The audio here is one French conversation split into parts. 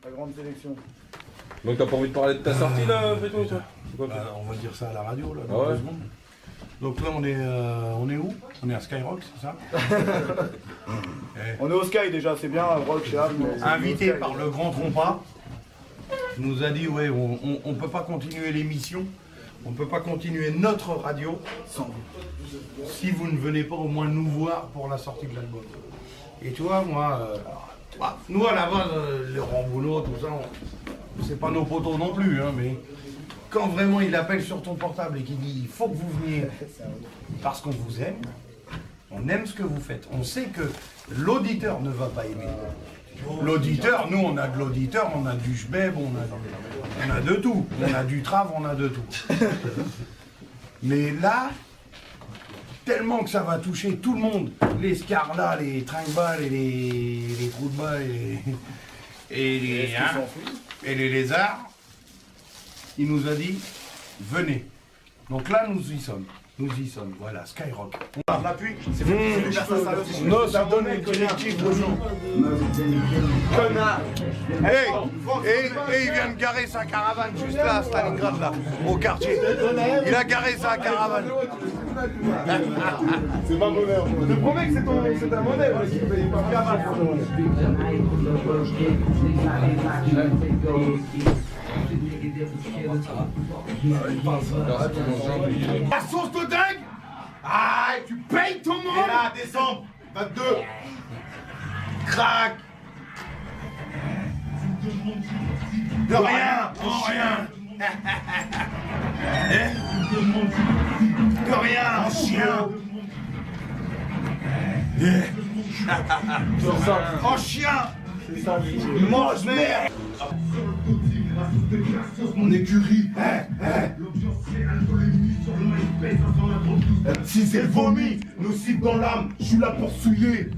La grande sélection. Donc t'as pas envie de parler de ta sortie là, Péto, toi? On va dire ça à la radio là, Ah dans ouais. 2 secondes. Donc là on est où? On est à Skyrock, c'est ça? On est au Sky déjà, c'est bien, Rock, Charles. Invité par le grand Trompa, il nous a dit ouais, on peut pas continuer l'émission, on peut pas continuer notre radio sans vous. Si vous ne venez pas au moins nous voir pour la sortie de l'album. Et tu vois, moi, nous à la base, le Ramboulot, tout ça, c'est pas nos potos non plus, hein, mais quand vraiment il appelle sur ton portable et qu'il dit il faut que vous veniez parce qu'on vous aime, on aime ce que vous faites. On sait que l'auditeur ne va pas aimer. L'auditeur, nous on a de l'auditeur, on a du jbeb, on a de tout. On a du trave, on a de tout. Mais là, tellement que ça va toucher tout le monde, les scarlats, les trinqueballes et les trous de balles et les lézards, il nous a dit venez. Donc là nous y sommes. Voilà, Skyrock. On l'appuie, c'est fait. Non, ça donne une collectif aux gens. Connard. Et il vient de garer sa caravane juste là, à Stalingrad, là, au quartier. Il a garé sa caravane. C'est pas bonheur. Je te promets que c'est un modèle, mais qu'il paye pas bien mal. La sauce de dingue. Ah, tu payes ton monde. Et là, décembre 22. Crac. De rien, en rien. De rien, en chien. En chien. Mange merde. Mon écurie. Si c'est le vomi, nous cible dans l'âme, je suis là pour souiller.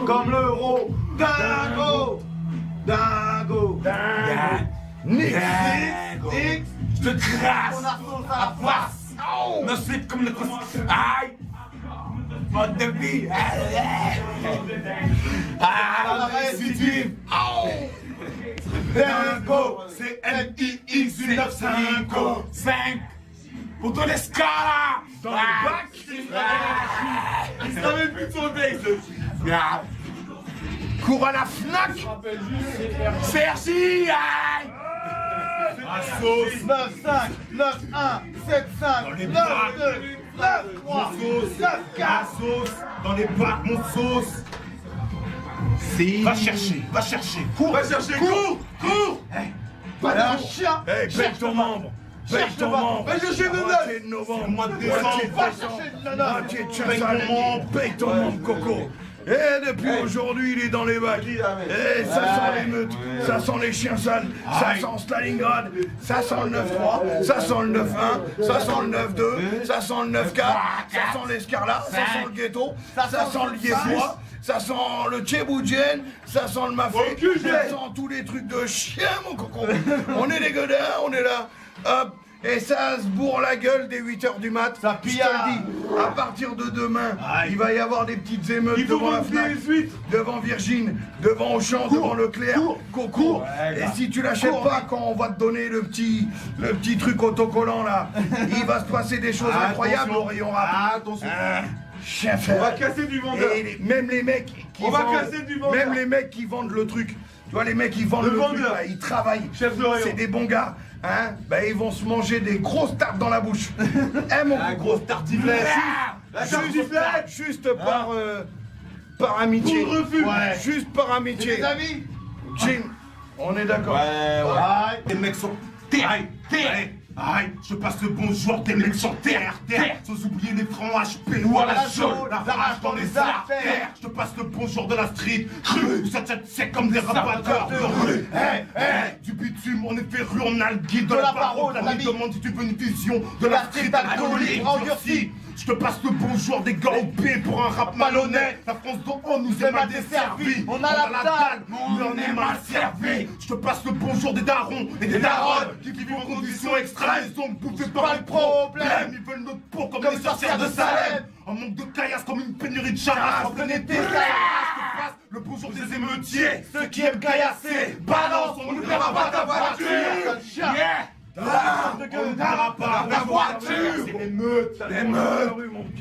Comme l'euro, dingo, dingo, Nix, je te crasse à face. Me slip comme le cross. Aïe. Mode de vie. Ah, récidive. Dingo, c'est N-I-X 195. 5 pour ton escala. Dans le bac. Il se rappelle plus de son texte. Cours à la Fnac. CRJ. Sauce 9-5, 9-1, 7-5, 9-2, 9-3, 9-4. sauce dans les bacs, mon sauce. Va chercher, cours, cours. Pas un chien. Paye ton membre. Paye ton membre. Va chercher le Moitié de novembre, mois de décembre. Va chercher le nana. Moitié de chasse. Paye ton membre, Coco. Et depuis aujourd'hui, il est dans les bacs. Et ça sent l'émeute, ça sent les chiens sales, ça sent Stalingrad, ça sent le 9-3, ça sent le 9-1, ça sent le 9-2, ça sent le 9-4, ça sent l'escarlat, ça sent le ghetto, ça sent le liégeois, ça sent le tchéboudjen, ça sent le mafé, ça sent tous les trucs de chien, mon coco. On est des godins, on est là, hop. Et ça se bourre la gueule dès 8h du mat. Ça je te le dis, à partir de demain, il va y avoir des petites émeutes devant la Fnac, devant Virgin, devant Auchan, devant Leclerc, Coco. Et si tu l'achètes pas quand on va te donner le petit truc autocollant là, il va se passer des choses incroyables au rayon rap. Attention. Chien fer. On va casser du vendeur. Et même les mecs qui vendent, même les mecs qui vendent le truc. Tu vois les mecs qui vendent le truc là, ils travaillent. Chef de rayon. C'est des bons gars. Hein, bah ils vont se manger des grosses tartes dans la bouche. Mon grosse tartiflette. Juste par amitié. Ouais. Juste par amitié. Les amis. Jim, on est d'accord. Ouais. Les mecs sont terre. Aïe, je passe le bonjour des mecs sur terre, sans oublier les francs HP ou à la chaude, la rage dans les artères. Je te passe le bonjour de la street, rue, c'est comme des rabatteurs de rue. Du bitume, on est fait rue, on a le guide de la parole. On me demande si tu veux une vision de la street alcoolique endurcie. Je te passe le bonjour des gars au pied pour un rap malhonnête. La France d'en haut nous est mal desservie. On a la dalle, mais on est mal servi. Je te passe le bonjour des darons et des daronnes qui vivent en conditions extrêmes. Ils sont bouffés par le problème. Ils veulent notre peau comme des sorcières de Salem. Un manque de caillasse comme une pénurie de charasse. En plein été, je te passe le le bonjour des émeutiers, ceux qui aiment caillasser. Balance, on ne verra pas ta voiture. Yeah. On ne verra pas ta voiture. C'est l'émeute,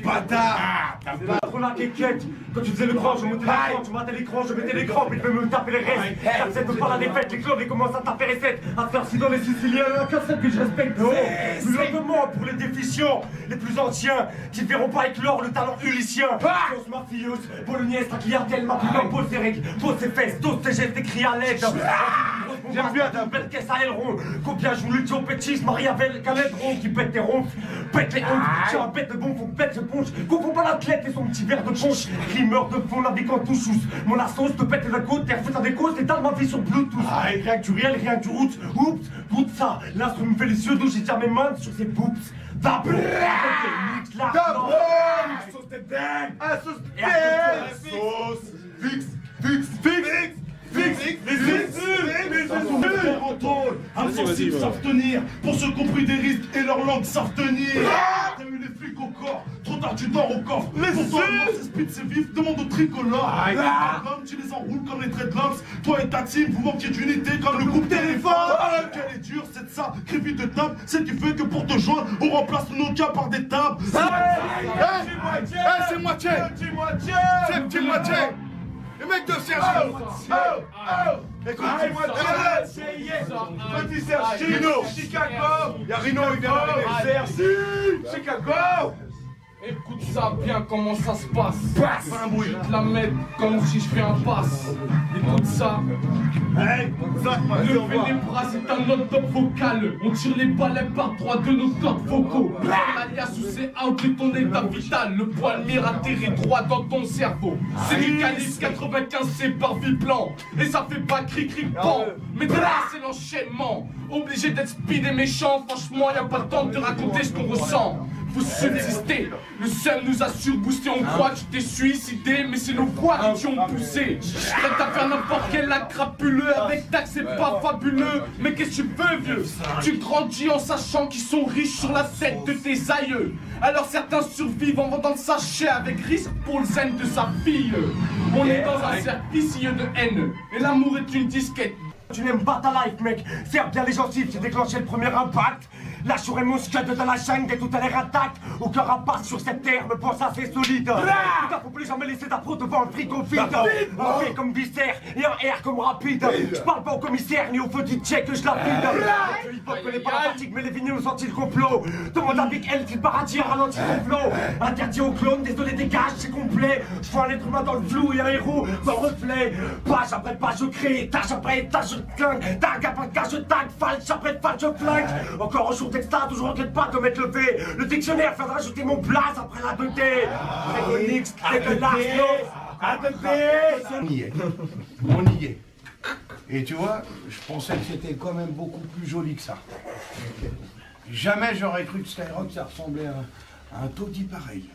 bâtard. T'as remarqué, Kate, quand tu faisais le grand, je montais l'écran, tu matais l'écran, je mettais l'écran, puis je vais me taper les restes. T'acceptes pas la défaite, les clubs, ils commencent à taper les sets, à faire ci dans les Siciliens, un cassette que je respecte. Plus lentement pour les déficients, les plus anciens, qui ne verront pas éclore le talent ulyssien. Sauce mafieuse, bolognaise, ta clientèle, ma putain, pose ses règles, pose ses fesses, dose tes gestes, écris à l'aide. J'aime bien ta belle caisse à aileron. Combien joue Lucio Pétis, Mariavel, Caledron qui pète tes ronfs, pète les hontes. J'ai un bête de bon, faut que pète ce punch. Confond pas l'athlète et son petit verre de punch. Rimeur de fond, naviguant tout chousse. Mon assos te pète la côte, t'es refait à des causes, t'étales ma vie sur Bluetooth. Ah, et rien que du réel, rien que du route. Oups, goûte ça. L'instru me fait les yeux d'où j'ai déjà mes mains sur ses boops. D'abord, mix la sauce de dingue. Ah, sauce de dingue. Sauce. Fixe. Insensibles savent tenir, pour ceux qui ont pris des risques et leur langue savent tenir. T'as eu les flics au corps, trop tard tu dors au coffre. Pour toi, c'est speed, c'est vif, demande au tricolore. Comme tu les enroules comme les dreadlocks. Toi et ta team, vous manquez d'unité comme le groupe Téléphone. Quelle est dure, c'est de ça, crépi de table. C'est qui fait que pour te joindre, on remplace nos cas par des tables. C'est moitié. C'est petit moitié. Les mecs de Serge. Écoute, petit Serge, Chicago. Y'a Rino, il vient d'arriver. Serge, Chicago. Écoute ça bien, comment ça se passe. Je te la mets comme si je fais un pass. Écoute ça. Lever les bras, c'est un note vocal. On tire les balais par droit de nos cordes vocaux. L'alias où c'est out de ton état vital. Le poil mire atterrit droit dans ton cerveau. C'est du calibre 95, c'est par biplan. Et ça fait pas cri-cri-pan. Mais de là, c'est l'enchaînement. Obligé d'être speed et méchant. Franchement, y a pas le temps de te raconter ce qu'on ressent. Vous subsistez, le seul nous a surboosté, on croit que tu t'es suicidé, mais c'est nos voix qui t'y ont poussé. Prête à faire n'importe quel lac crapuleux, avec tac c'est pas fabuleux, mais qu'est-ce que tu veux vieux? Tu grandis en sachant qu'ils sont riches sur la tête de tes aïeux. Alors certains survivent en vendant le sachet avec risque pour le zen de sa fille. On est dans un cercle vicieux de haine, et l'amour est une disquette. Tu n'aimes pas ta life, mec. Serre bien les gencives, j'ai déclenché le premier impact. Lâcherai mon scud dans la jungle et tout à l'air attaque. Aucun rapace sur cette terre me pense assez solide. Putain, faut plus jamais laisser ta peau devant le frigo vide. Un V comme viscère et un R comme rapide. Je parle pas au commissaire ni au feu du check que je la vide. Le hip-hop connaît pas la fatigue, mais les vinyles ont senti le complot. Demande avec elle si le paradis a ralenti son flow. Interdit aux clones, désolé dégage, c'est complet. Je vois un être humain dans le flou et un héros dans le reflet. Page après page je crée, étage après étage je clingue. Tag après tag je tag, falche après falche je flingue. Encore un jour d'extra, toujours regrette pas de m'être levé. Le dictionnaire fait rajouter mon place après la 2D. Onyx, dégueulasse, On y est. On y est. Et tu vois, je pensais que c'était quand même beaucoup plus joli que ça. Jamais j'aurais cru que Skyrock ça ressemblait à un taudis pareil.